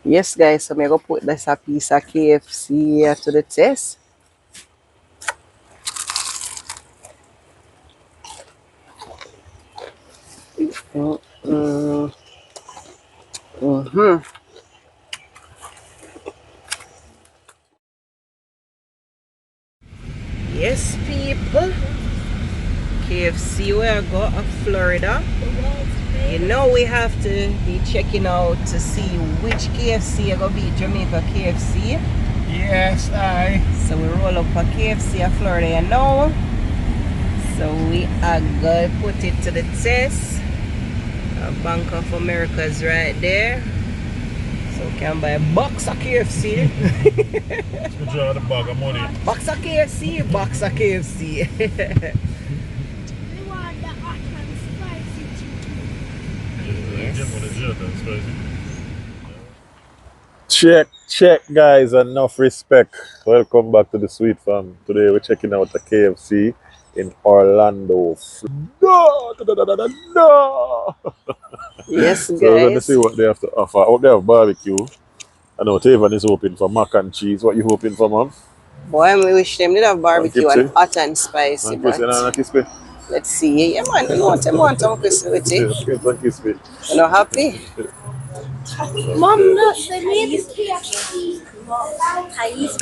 Yes, guys, so I'm going to put this a piece of KFC to the test. Mm-hmm. Yes, people. KFC, where I go to Florida. You know we have to be checking out to see which KFC are going to be Jamaica KFC. Yes, I. So we roll up a KFC of Florida, you know. So we are going to put it to the test. Bank of America is right there. So we can buy a box of KFC. Let's go draw the bag of money. Box of KFC, box of KFC. We want the hot and spicy chicken. Yes. Check, guys. Enough respect. Welcome back to the Sweet Farm. Today we're checking out the KFC in Orlando. No. Yes, So we're going to guys. see what they have to offer. Out there have barbecue. I know Taven is hoping for mac and cheese. What you hoping for, mom? Boy, we wish them did have barbecue and Kfc? hot and spicy, And but Kfc? let's see. Yeah, man, you want some Christmas. Kfc. You know, happy? Mom, look, they made this KFC.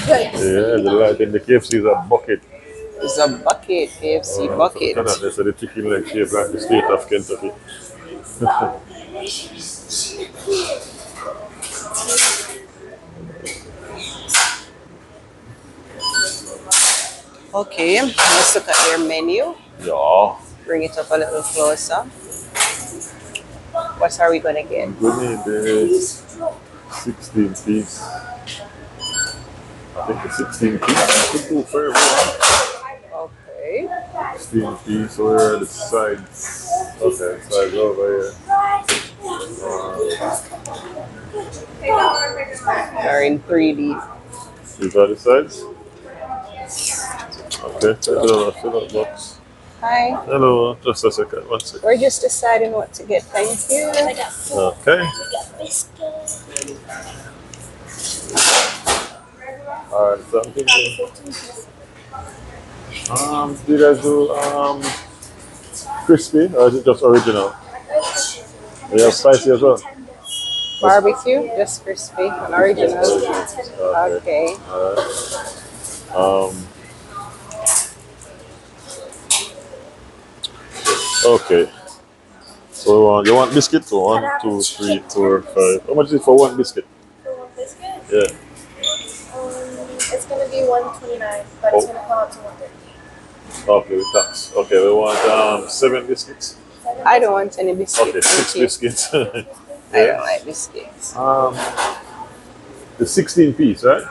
Yeah, the light in the KFC is a bucket. It's a bucket, KFC bucket. So the chicken leg shaped like the state of Kentucky. Okay, let's look at their menu. Yeah. Bring it up a little closer. What are we gonna get? We need the 16 piece. I think the 16 piece I could do for everyone. Okay. 16 piece, where are the sides? Okay, sides over here. They're in 3D. These are the sides? Okay, fill up box. Hi. Hello, just a second, 1 second. We're just deciding what to get. Thank you. Okay. Alright, so I'm thinking. Do you guys do crispy or is it just original? We have spicy as well. Barbecue, just crispy and original. Okay. Okay. So you want biscuit? So 1, 2, 3, 4, 5. How much is it for one biscuit? For one biscuit? Yeah. It's gonna be $129, but it's gonna come out to $130. Okay, with tax. Okay, we want 7 biscuits. I don't want any biscuits. Okay, 6 biscuits. I don't like biscuits. The 16 piece, right?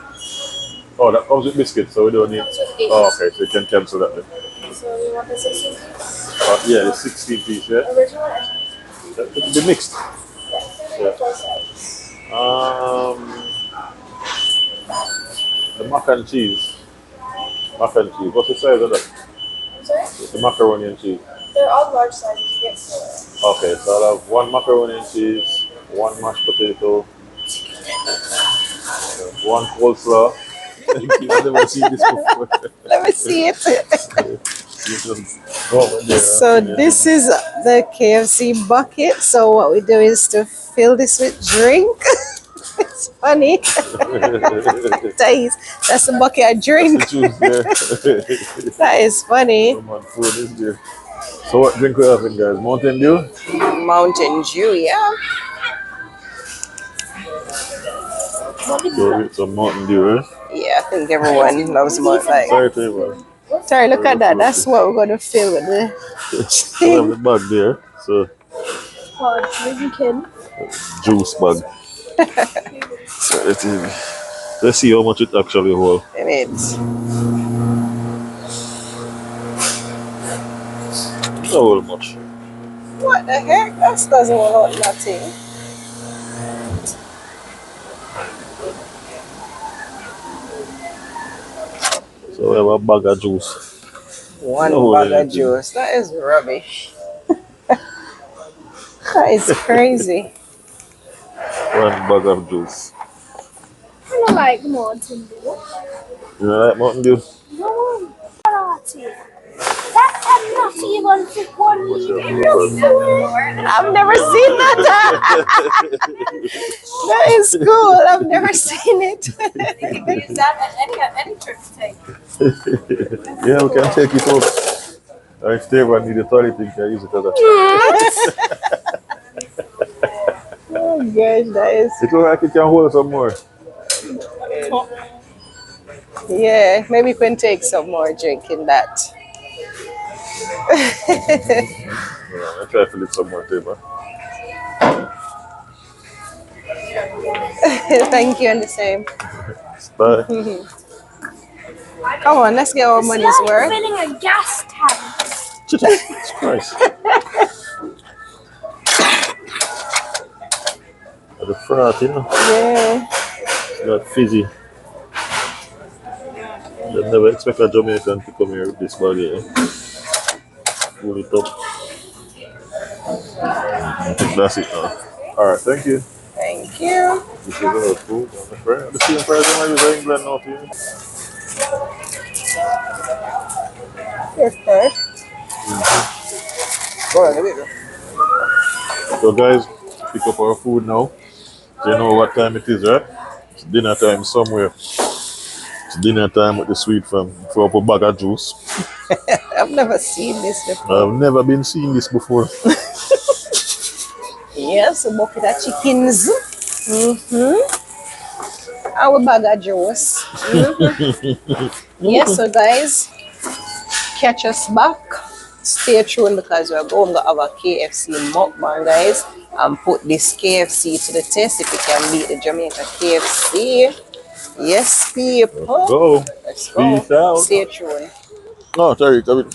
Oh, that comes with biscuits, so we don't need. Comes with 8. Oh, okay, so you can cancel that then. So you want the 16 piece? Yeah, the 16 piece, yeah. Original or That could be mixed. yeah. Full size. The mac and cheese. Mac and cheese. What's the size of that? I'm sorry? The macaroni and cheese. They're all large sizes. You get smaller. Okay, so I'll have 1 macaroni and cheese, 1 mashed potato, 1 coleslaw. I've never seen this before. Let me see it. There, So this is the KFC bucket. So what we do is to fill this with drink. It's funny. That's the bucket of drink. That is funny. Come on, food is there. So what drink we having, guys? Mountain Dew? Mountain Dew, yeah. So with some Mountain Dew, eh? Yeah, I think everyone loves Mountain. Like, Sorry, Taylor. sorry, look at that. That's what we're gonna fill with the We have the bag there. So You can. juice bag. So let's see how much it actually holds. in it. Not whole much. What the heck? That doesn't hold nothing. So we have a bag of juice. One No bag way. of juice. That is rubbish. That is crazy. 1 bag of juice. like Mountain Dew. You like Mountain Dew? No, karate. That cannot even fit 1 liter. I've never seen that. That is cool. I've never seen it. You can use that at any trip to take. Yeah, we can take it up. If Steve need the toilet, you can use it as a. Oh gosh, that is. It looks like it can hold some more. Yeah, maybe we can take some more drink in that. I'll try to fill it some more too, man. Thank you, and the same. Bye. Come on, let's get our money's It's like worth. filling a gas tank. Jesus Christ. The frat, you know, Yeah. it's not fizzy. They never expect a Jamaican to come here with this bag here. Pull it up. I think that's it now. Alright, thank you. Thank you. This is our food. The same price I use in England now too. Okay. So guys, pick up our food now. So you know what time it is, right? It's dinner time somewhere. It's dinner time with the sweet fam. Throw up a bag of juice. I've never seen this before. I've never been seeing this before. Yes, a bucket of chickens. Our bag of juice. Yes, so guys, catch us back. Stay tuned because we're going to have a KFC mukbang, guys, and put this KFC to the test if we can beat the Jamaica KFC. Yes, people. Go. Let's go. Peace out. Stay tuned. No, sorry, come in.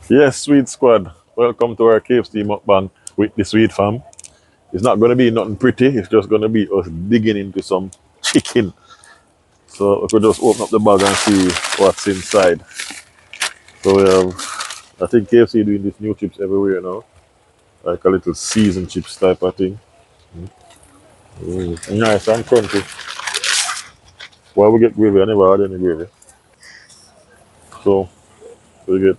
Yes, Sweet Squad. Welcome to our KFC mukbang with the Sweet Fam. It's not going to be nothing pretty. It's just going to be us digging into some chicken. So we could just open up the bag and see what's inside. So we have, I think KFC doing these new chips everywhere now. Like a little seasoned chips type of thing. Nice and crunchy. Why we get gravy? I never had any gravy. So we get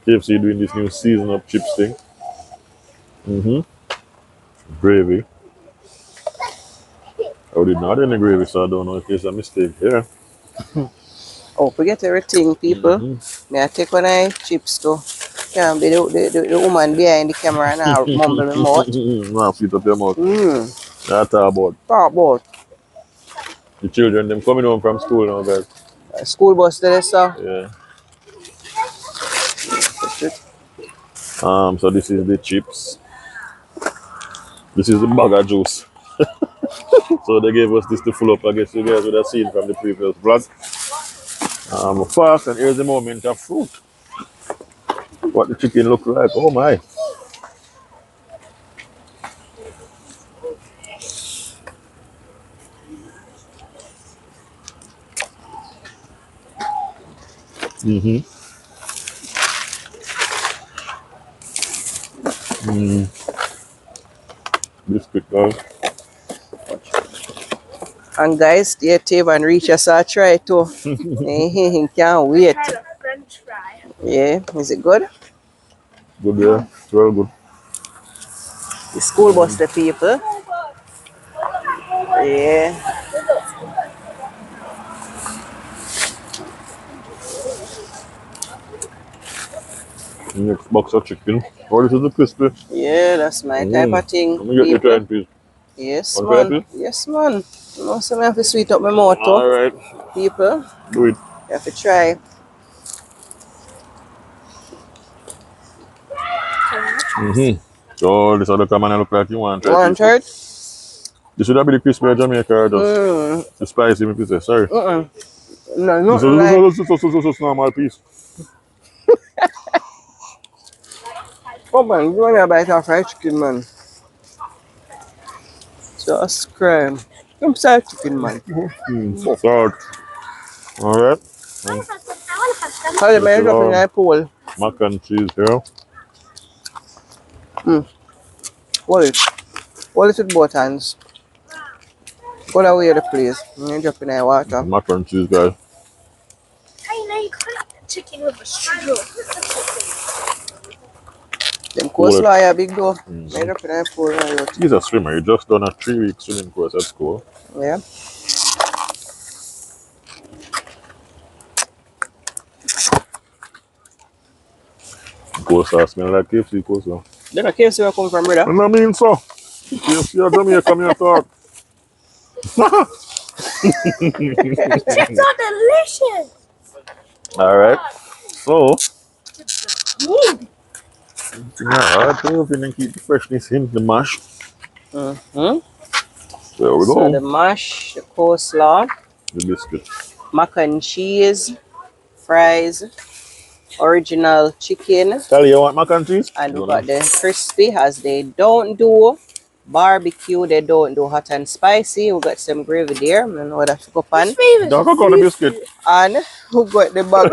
KFC doing this new season up chips thing. Gravy. I did not have any gravy, so I don't know if there's a mistake here. Oh, forget everything, people. May I take one of chips too? Can't be the woman behind the camera now mumble my mouth. Now sweet up your mouth. That's about. Talk about The children, them coming home from school now, guys. school bus today, so. Yeah. So this is the chips. This is the bag of juice. So they gave us this to fill up. I guess you guys would have seen from the previous vlog. Fast, and here's the moment of fruit. What the chicken look like? Oh my! Biscuit, guys. And guys, stay tuned and reach us a try too. Can't wait. Kind of French fry. Yeah, is it good? Good, yeah. Very good. The school bus, the people. Yeah. Next box of chicken. Oh, this is the crispy. Yeah, that's my type of thing. Let me get you people. trying, please. Yes, One man. try, Yes, man. You know, so I have to sweet up my mouth too. All right. People, Do it. you have to try. So this other come and look like you want to try. One third? This should have be the crispy of Jamaica or just the spicy, me say. Sorry. No, This nothing like. is normal piece. Oh man, you want to bite of fried chicken, man? Just crime. Some fried chicken, man. Salt. Alright. How the man up in that pool? Mac and cheese here. What is? What is it, both hands? Go away the place. You drop in the water. Mac and cheese, guys. Hey, now you cut chicken with a straw. Them coleslaw are big though. You drop in the pool. He's a swimmer. He just done a 3-week swimming course at school. Yeah. Coleslaw smell like KFC coleslaw. Then I can't see where I come from, brother. And I mean so. KFC or Jamaica, me a talk. Chips are delicious. Alright. So. Yeah, I and keep the freshness in the mash. Mm-hmm. There we So go. the mash, the coleslaw, The biscuit. mac and cheese, fries, original chicken, Tell you want mac and cheese? and we got the crispy, as they don't do barbecue, they don't do hot and spicy. We got some gravy there, and what I cook pan, Don't cook out the biscuit. and we got the bag.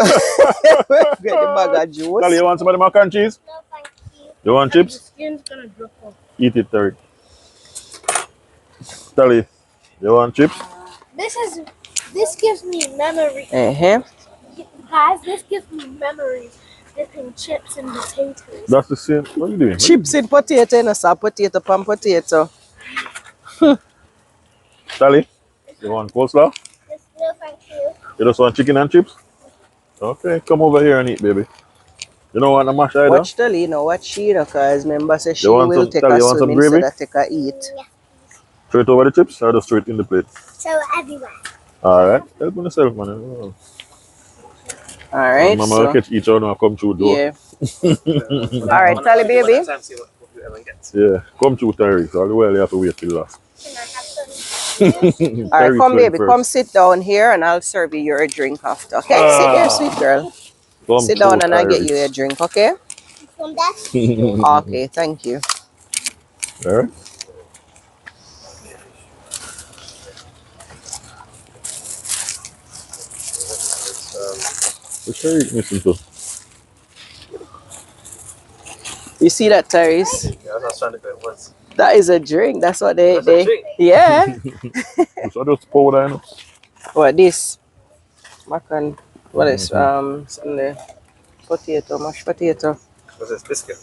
We got the bag of juice. Tell you want some of the mac and cheese? No, thank you. You want The chips? skin's gonna drop off. Eat it, Terry. Tell you want chips? This gives me memory. Guys, this gives me memories. Dipping chips and potatoes. That's the same. What are you doing? Chips in potato, and a potato, pan potato. Tally, you want coleslaw? No, thank you. You just want chicken and chips? Okay, come over here and eat, baby. You don't want the mash either? Watch Tali, you know, watch she, you know, because remember, say she want will some- take Tali, a you want some swim gravy? instead of take a eat. Straight over the chips or just straight in the plate? So everywhere. Alright, help me yourself, man. Oh. All right, Mama so, will catch each other and come through door. yeah. All right, Tali, baby. Yeah, come through Terry. So all the while you have to wait till last. Can I have some? All right, come, baby, first. come sit down here, and I'll serve you your drink after. Okay, sit there, sweet girl. Come Sit through down, and I'll get Terry. you a drink. Okay? From that? Okay, thank you. Alright. What's Terry missing to? You see that, Tyrese? Yeah, I was trying to go it was. That is a drink. That's what That's a drink? yeah. So I just pour that in. What this? Mac and what is Sunday? Potato, mashed potato. Was this biscuit?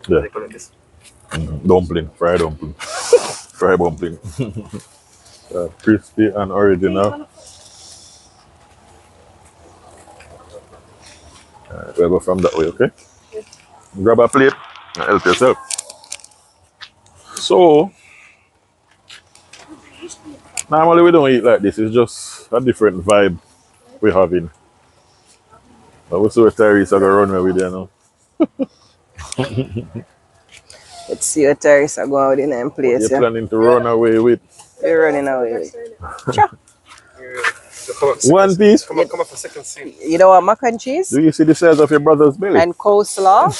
Yeah. They call it this. Dumpling, fried dumpling. Fried dumpling. Crispy and original. We'll go from that way, okay? Grab a plate and help yourself. So, normally we don't eat like this. It's just a different vibe we're having. But we saw Tyrese are going to run away with there now. Let's see what Tyrese are going out in them place. You're Yeah. planning to run away with You're running away with. one piece? Come on for second scene. You know what, mac and cheese? Do you see the size of your brother's belly? And coleslaw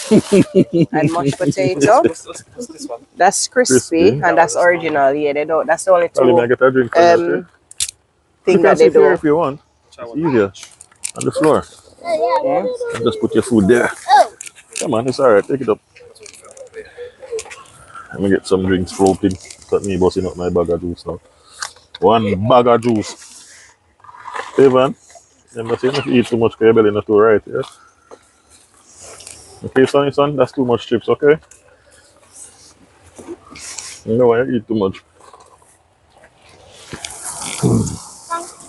and mashed potato. What's this one? That's crispy, and that's original. Yeah, they don't. That's the only Tell him I two get a drink for that, thing You that can they sit here do. if you want. It's easier. On the floor. Oh, yeah. Yeah. And just put your food there. Oh. Come on, it's alright. Take it up. Let me get some drinks floating. Got me busting up my bag of juice now. One bag of juice. Hey, man. I'm not saying if you eat too much, your belly not too right, yeah? Okay, son, that's too much chips, okay? You know why you eat too much.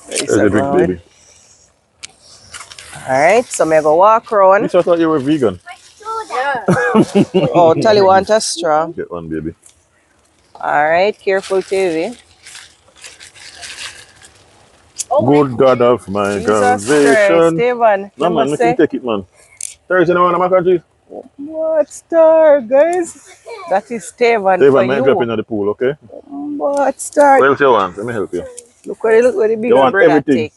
There's a drink, baby. Alright, so me go walk around. Bitch, I thought you were vegan. Yeah. Oh, tell you want a straw. Get one, baby. Alright, careful TV. Good God of my Jesus Christ, salvation. Steven. No, man, we can take it, man. There is anyone on mac and cheese? What star, guys? That is Steven David, for man, drop you. into the pool, okay? What star? What else you want? Let me help you. Look what the big You want brother everything? take.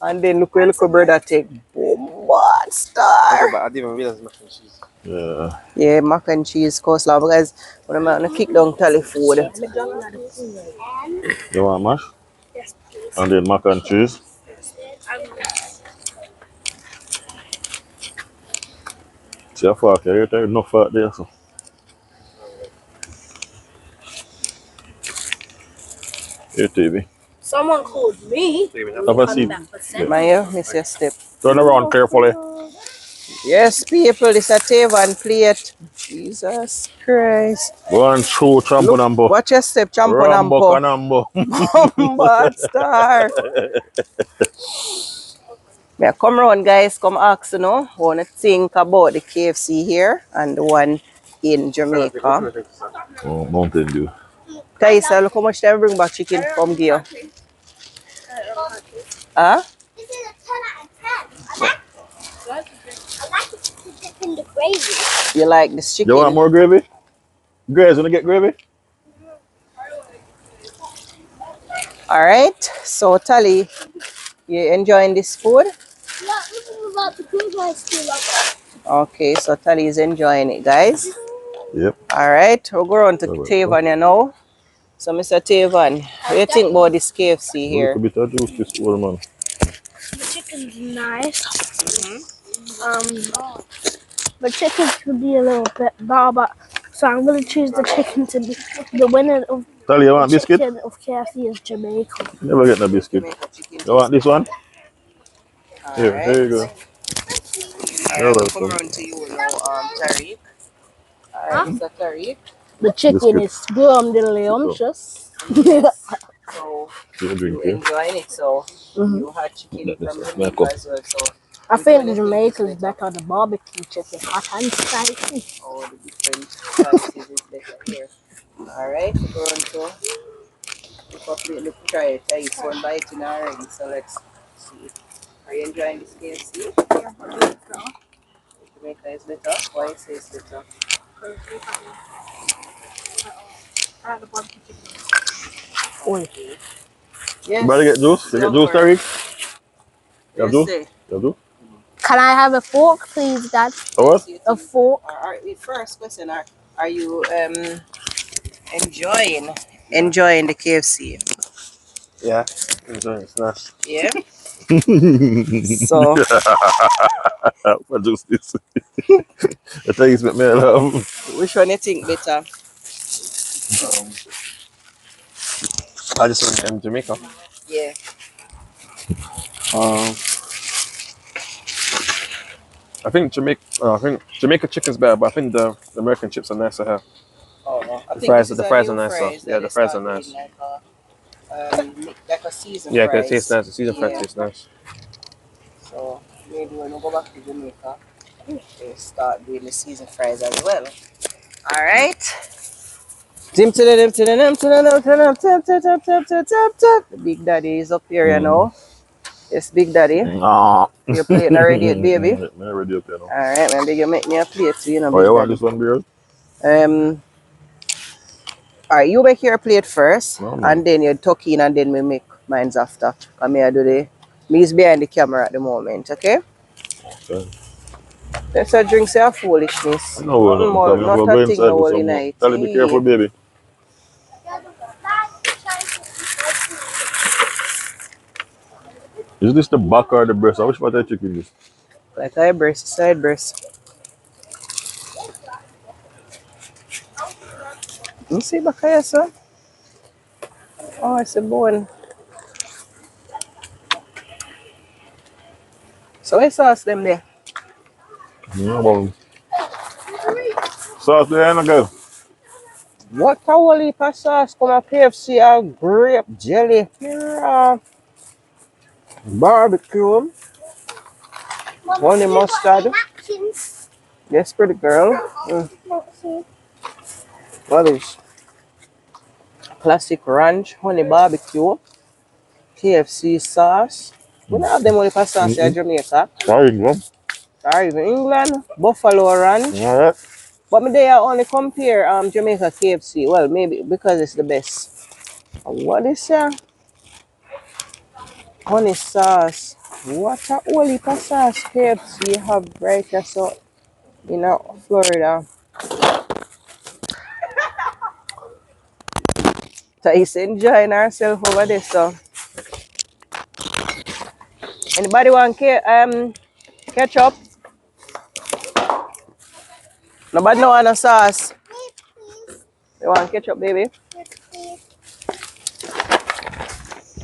And then look where little brother take. Bombard star. But I didn't even realize mac and cheese. Yeah. Yeah, mac and cheese coleslaw because when I'm gonna kick down tally food. You want mash? Yes, please. And then mac and cheese. See how far here, there's enough fat there. So. Here, TV. Someone called me. Have a seat. Maya, miss your step. Turn around carefully. Yes, people, this a Tavon plate. Jesus Christ. Go and throw champonambo. Watch your step, Rambo champonampo. canambo. Bombard star. Yeah, come round, guys. Come ask, you know, what you think about the KFC here and the one in Jamaica. Oh, Mountain Dew. Kaisa, look how much they bring back chicken from here. Huh? This is a 10 out of 10. I like it to dip in the gravy. You like this chicken? You want more gravy? Grace, wanna get gravy? Alright, so Tally, you enjoying this food? Yeah, this is about the good guys still up. Okay, so Tally is enjoying it, guys. Yep. Alright, we'll go on to Tavon, you know. So, Mr. Tavon, what do you think about this KFC A here? little bit of juice, this old man. The chicken's nice. The chicken could be a little bit better, but so I'm gonna choose the chicken to be the winner of Tally, you want biscuit? chicken of KFC is Jamaica. Never get no biscuit. Jamaica chicken. You want this one? Here, Alright. there you go. Alright, You're we'll come welcome. around to you now, Tariq. Alright, Mr. Tariq. The chicken Biscuit. is scrumptious. So, You can drink you here. enjoying it, so you had chicken from That's Jamaica my cup. as well, so I think the Jamaica is better than barbecue chicken, hot and spicy. all the different spices is better here. Alright, we're going to look up the look try it. It's one bite in already, so let's see. Are you enjoying this KFC? Jamaica is better? Why it says better? Yes. Better get juice. You get juice, Tariq? You have Yes, juice? sir. You have juice? Can I have a fork, please, Dad? A what? A fork. First question, are you enjoying the KFC? Yeah. It's nice. Yeah. So What juice this? I tell you, it's make me laugh. which one you think better? I just went in Jamaica. Yeah. I think Jamaica chicken's better, but I think the American chips are nicer here. Oh, no. I The think fries- this the is a fries new are nicer. fries Yeah, that the they fries are start nice. doing like a seasoned Yeah, fries. it tastes nice. The seasoned fries Yeah. taste nice. So maybe when we go back to Jamaica, they start doing the seasoned fries as well. Alright. The Big Daddy is up here, you know. Yes, Big Daddy. Nah. You're playing already, baby. I'm ready up here now. Alright, maybe you make me a plate too, you know, Oh, Big you want Daddy. this one, beer? Alright, you make your plate first, No, no. and then you tuck in, and then we make mines after. Come here, do the. Me's behind the camera at the moment, okay? Okay. Let's not drink some foolishness. No, we're Nothing not. more, We'll not go a inside thing no with holy some more. night. Tell him, be careful, baby. Is this the back or the breast? Which part of the chicken is? Like eye breast, side breast. You see back here, sir? Oh, it's a bone. So what sauce them there? Yeah, well. Sauce there, and go. What a whole heap of sauce come up KFC and grape jelly. Barbecue. Honey mustard. Napkins. Yes, pretty girl. What is? Classic ranch, honey barbecue. KFC sauce. We don't have them only for sauce here in Jamaica. Sorry, bro. Or even England. Buffalo ranch. All right. But me they only compare Jamaica KFC. Well, maybe because it's the best. And what is Honey sauce. What a whole heap of sauce KFC have right here so in Florida. So he's enjoying herself over there. So anybody want ketchup? Nobody no want a sauce. You want ketchup, baby?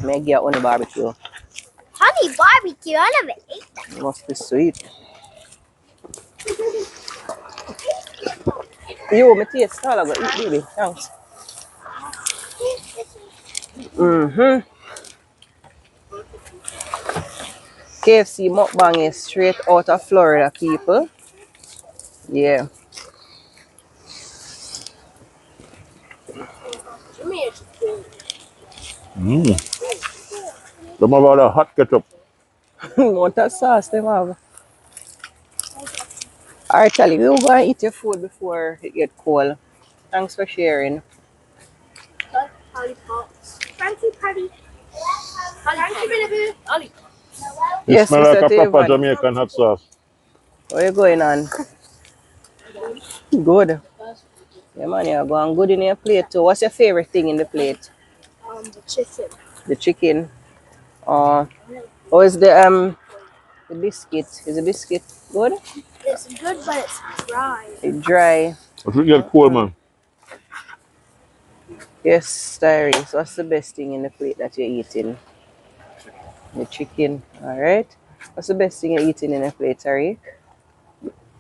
May I get on the barbecue. Honey barbecue. I never ate that. It must be sweet. You, me taste all I go eat, baby. Thanks. KFC Mukbang is straight out of Florida, people. Yeah. Them have all that hot ketchup. What a sauce them have. Alright, Charlie, we'll go and eat your food before it get cold. Thanks for sharing. Lollipops. Fancy party. Lollipops. It Yes, smell like Mr. a proper Tavan. Jamaican hot sauce. Where you going on? Good. Yeah, man, you're going good in your plate too. What's your favorite thing in the plate? The chicken. The chicken. Or is the biscuit? Is the biscuit good? It's good, but it's dry. It's dry. If it get cold, man. Yes, Tyrese. What's the best thing in the plate that you're eating? The chicken. Alright. What's the best thing you're eating in the plate, Tariq?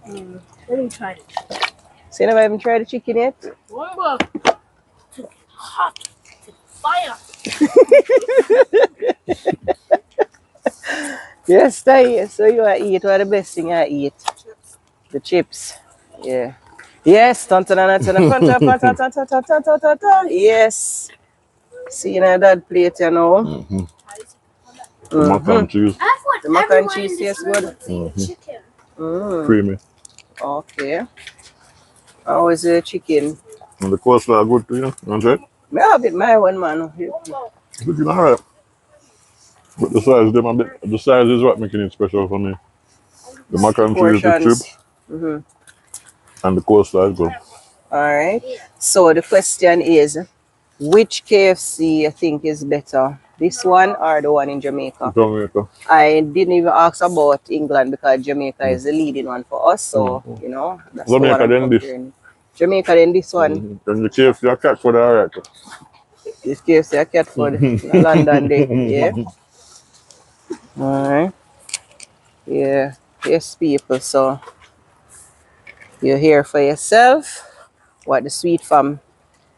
Let me try it. So you never even tried the chicken yet? Hot. Fire. Yes, Tyrese. So you eat what the best thing I eat? The chips. Yeah. Yes. Yes. See you know that plate, you know. The mac and cheese. The mac and cheese tastes good. Chicken. Creamy. Okay. How is the chicken? And the coleslaw good too, you know? You want to try it? May I have it my one, man? Chicken alright. But the size is what making it special for me. The mac and cheese, the Portions. chips, and the coleslaw is good. Alright. So the question is, which KFC you think is better? This one or the one in Jamaica? Jamaica. I didn't even ask about England because Jamaica is the leading one for us. So, you know, that's Jamaica the one I'm then this. comparing. Jamaica then this one. And the KFC are cat for the alright. This KFC a Catford in London day. Yeah. Alright. Yeah. Yes, people. So you hear for yourself what the sweet fam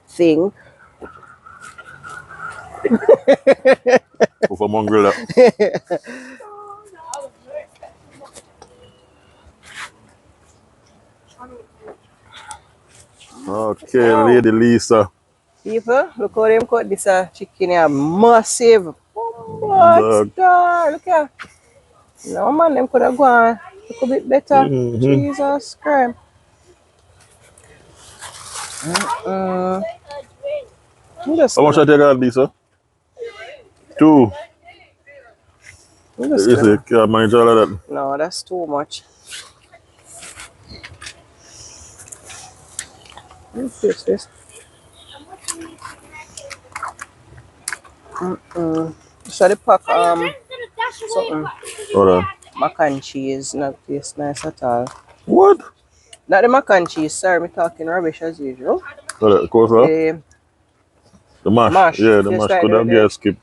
think. For mongrel. Okay, Lady Lisa. People, look how them cut this chicken here. Massive. What star? Look here. No man, them could have gone look a bit better. Jesus Christ. Just How much I take out, Lisa? 2. just Is it? Can't manage all of that. No, that's too much. Let's fix this. So the pack something Hold on. mac and cheese not taste nice at all. What? Not the mac and cheese, sorry, me talking rubbish as usual. Hold on, coleslaw? The mash. mash. Yeah, the Just mash like could the have other get skipped.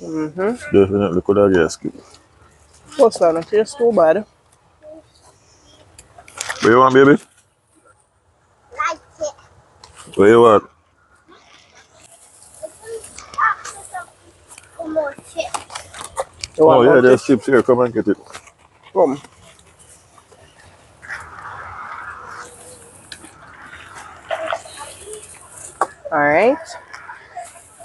Definitely could have get skipped. coleslaw not taste too bad. What you want, baby? Like it. What you want? More chips. You want Oh, yeah, more there's chips? chips here. Come and get it. Come. Alright.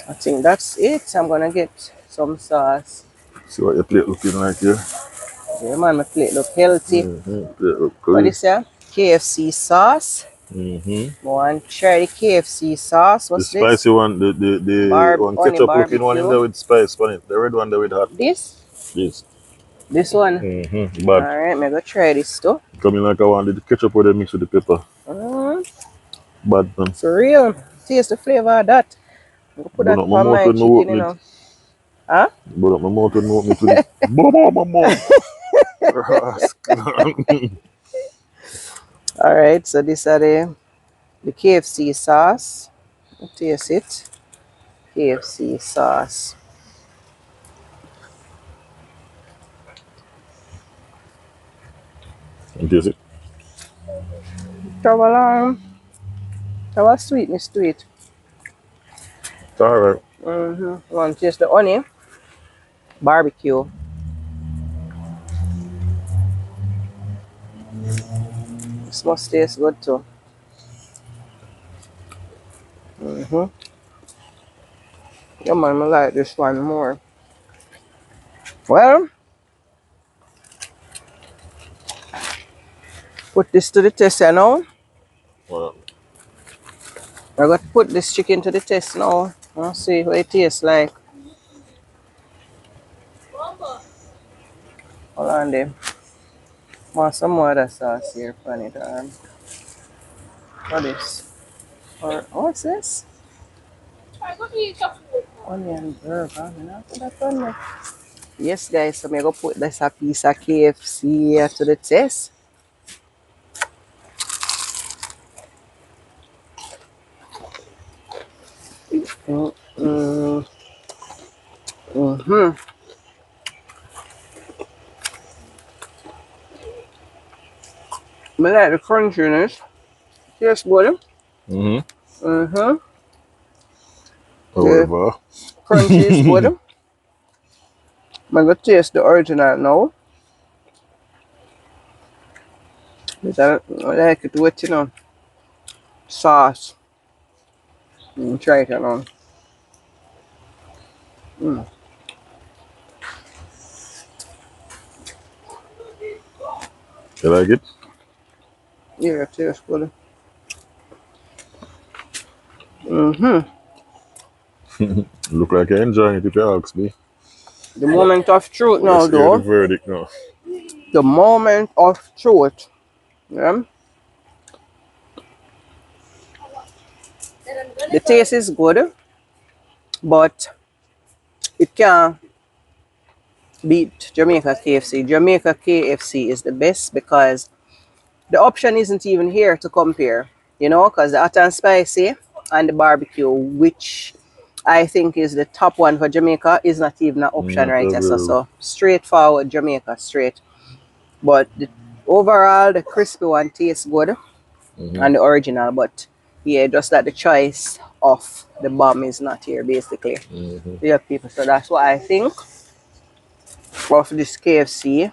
I think that's it. I'm gonna get some sauce. See what your plate looking like here. Yeah man, my plate look healthy. Plate look What good. is that? KFC sauce. Mm-hmm. Want to try the KFC sauce? The What's this? spicy one, the one Honey ketchup looking one in there barbecue. with spice on it. The red one there with hot. This? This. This one. Mm-hmm. Bad. Alright, me go try this too. Coming like I wanted the ketchup with the mix with the pepper. Mm, Bad man. for real. Taste the flavor of that. I'm gonna put Burn that up my on mouth my when I chicken, open you it. know. Huh? Burn up my mouth when I open it with it. Boom, my mouth. Rascal. Alright, so these are the KFC sauce. Taste it. KFC sauce. And taste it. Travel have a sweetness to it. It's alright. Want to taste the onion? Barbecue. This must taste good too. Yeah man, I like this one more. Well, put this to the test now. Well, I got to put this chicken to the test now. I'll see what it tastes like. Hold on there. Want some more other sauce here for it. What is? Or what's this? Onion burger. You know, put that on there. Yes, guys. So I'm gonna put this a piece of KFC here to the test. Mm-hmm. I like the crunchiness. Tastes good. Mm-hmm. The however. crunchy is good. I'm gonna taste the original now. But I like it with, you know, sauce. Try it now. You like it? Yeah, it tastes good. Look like you're enjoying it if you ask me. The moment of truth now, Let's hear the though. verdict now. The moment of truth. Yeah. The taste is good, but it can't beat Jamaica KFC. Jamaica KFC is the best because the option isn't even here to compare, you know, because the hot and spicy and the barbecue, which I think is the top one for Jamaica, is not even an option Not right here. So, available. so straightforward Jamaica, straight. But overall, the crispy one tastes good and the original, but yeah, just that the choice of the bomb is not here, basically. Yeah, people. So that's what I think of this KFC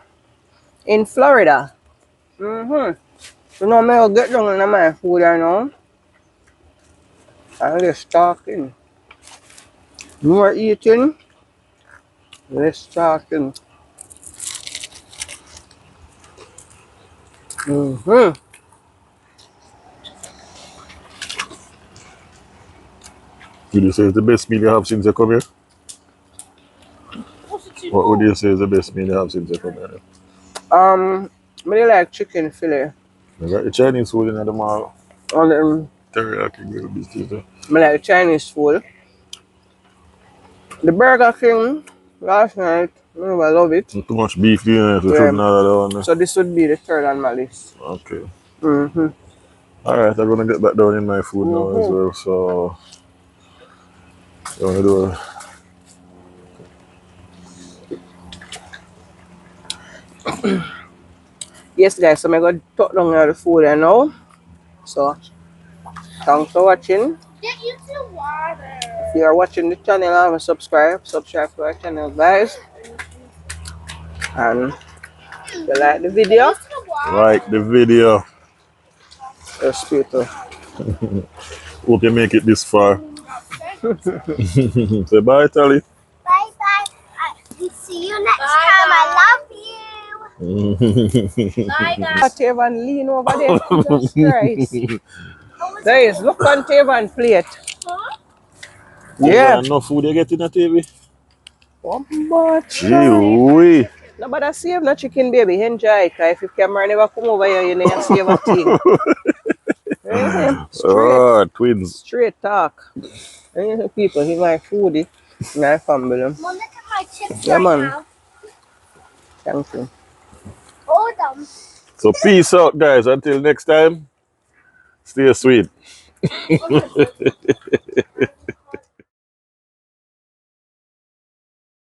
in Florida. You know, me will get down on my food right now. I'm just talking. More eating, less talking. Would you say it's the best meal you have since you come here? What would you say is the best meal you have since you come here? Me like chicken fillet. You got the Chinese food in the mall. And Teriyaki grilled beef too. me like Chinese food. The Burger King last night, I love it. Not too much beef there, so Yeah. shouldn't have that one. So this would be the third on my list. Okay. Mm-hmm. Alright, I'm gonna get back down in my food now as well. So you wanna do Yes, guys. So I'm gonna talk down the food I know. So thanks for watching. Get you some water. If you are watching the channel, have a subscribe to our channel, guys. And if you like the video, like the video. let's people. Hope you make it this far. Say bye, Tally. Bye bye. See you next time. I love you. Bye, guys. Tavan lean over there. Jesus Christ. Guys, look on Tavan plate. Huh? Yeah. Enough food you get in the TV. One more Gee, try. wee. No, but I save no chicken, baby. Enjoy it. 'Cause if your camera never come over here, you never save a thing. Twins. Straight talk. People, he my foodie. My family. Mom, look at my chips Yeah, right man. now. Thank you. All of them. So peace out, guys. Until next time, stay sweet.